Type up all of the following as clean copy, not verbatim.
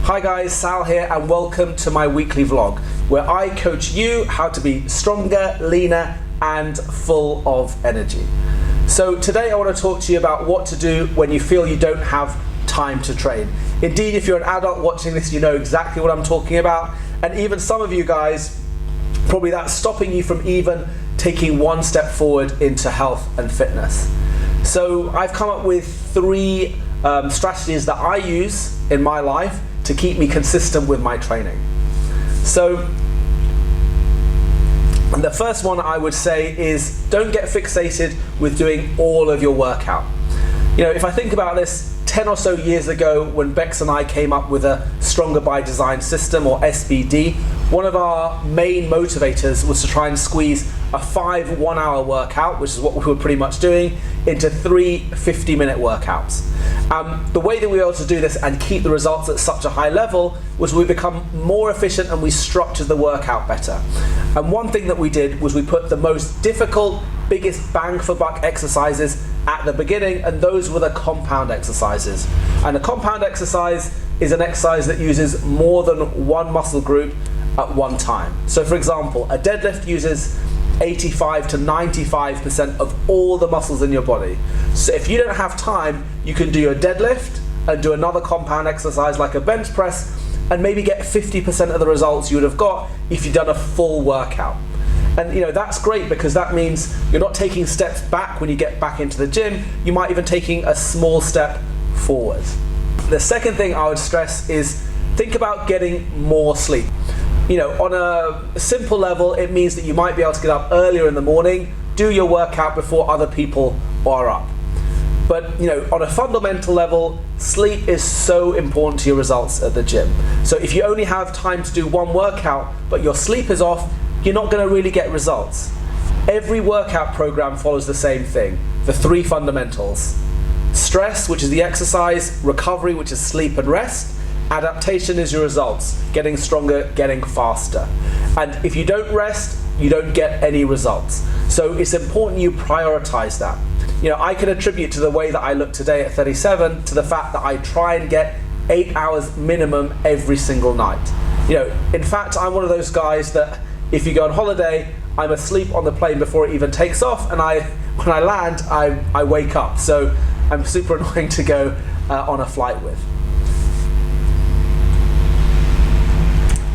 Hi guys, Sal here and welcome to my weekly vlog where I coach you how to be stronger, leaner and full of energy. So today I want to talk to you about what to do when you feel you don't have time to train. Indeed, if you're an adult watching this, you know exactly what I'm talking about, and even some of you guys, probably that's stopping you from even taking one step forward into health and fitness. So I've come up with three strategies that I use in my life to keep me consistent with my training. So the first one I would say is don't get fixated with doing all of your workout. You know, if I think about this 10 or so years ago when Bex and I came up with a Stronger by Design system, or SBD, one of our main motivators was to try and squeeze a 5 one-hour workout, which is what we were pretty much doing, into 3 50-minute workouts. The way that we were able to do this and keep the results at such a high level was we become more efficient and we structured the workout better. And one thing that we did was we put the most difficult, biggest bang for buck exercises at the beginning, and those were the compound exercises. And a compound exercise is an exercise that uses more than one muscle group at one time. So for example, a deadlift uses 85 to 95% of all the muscles in your body. So if you don't have time, you can do your deadlift and do another compound exercise like a bench press and maybe get 50% of the results you would have got if you'd done a full workout. And you know, that's great because that means you're not taking steps back when you get back into the gym, you might even taking a small step forward. The second thing I would stress is think about getting more sleep. You know, on a simple level, it means that you might be able to get up earlier in the morning, do your workout before other people are up. But you know, on a fundamental level, sleep is so important to your results at the gym. So if you only have time to do one workout, but your sleep is off, you're not going to really get results. Every workout program follows the same thing, the 3 fundamentals. Stress, which is the exercise, recovery, which is sleep and rest, adaptation is your results, getting stronger, getting faster. And if you don't rest, you don't get any results. So it's important you prioritize that. You know, I can attribute to the way that I look today at 37 to the fact that I try and get 8 hours minimum every single night. You know, in fact, I'm one of those guys that if you go on holiday, I'm asleep on the plane before it even takes off, and when I land, I wake up. So I'm super annoying to go on a flight with.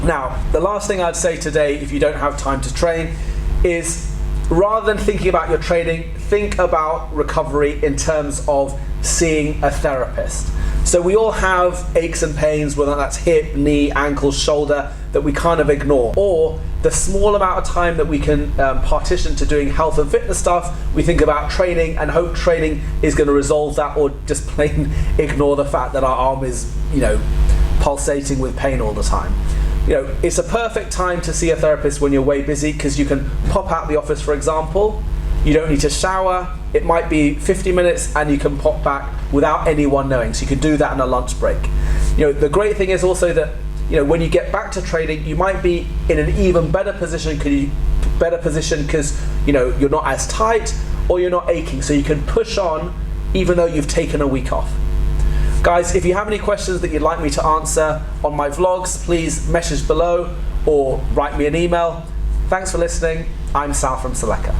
Now, the last thing I'd say today, if you don't have time to train, is rather than thinking about your training, think about recovery in terms of seeing a therapist. So we all have aches and pains, whether that's hip, knee, ankle, shoulder, that we kind of ignore. Or the small amount of time that we can partition to doing health and fitness stuff, we think about training and hope training is going to resolve that, or just plain ignore the fact that our arm is, you know, pulsating with pain all the time. You know, it's a perfect time to see a therapist when you're way busy because you can pop out the office, for example. You don't need to shower. It might be 50 minutes and you can pop back without anyone knowing. So you can do that in a lunch break. You know, the great thing is also that, you know, when you get back to training, you might be in an even better position because, you know, you're not as tight or you're not aching. So you can push on even though you've taken a week off. Guys, if you have any questions that you'd like me to answer on my vlogs, please message below or write me an email. Thanks for listening. I'm Sal from Seleka.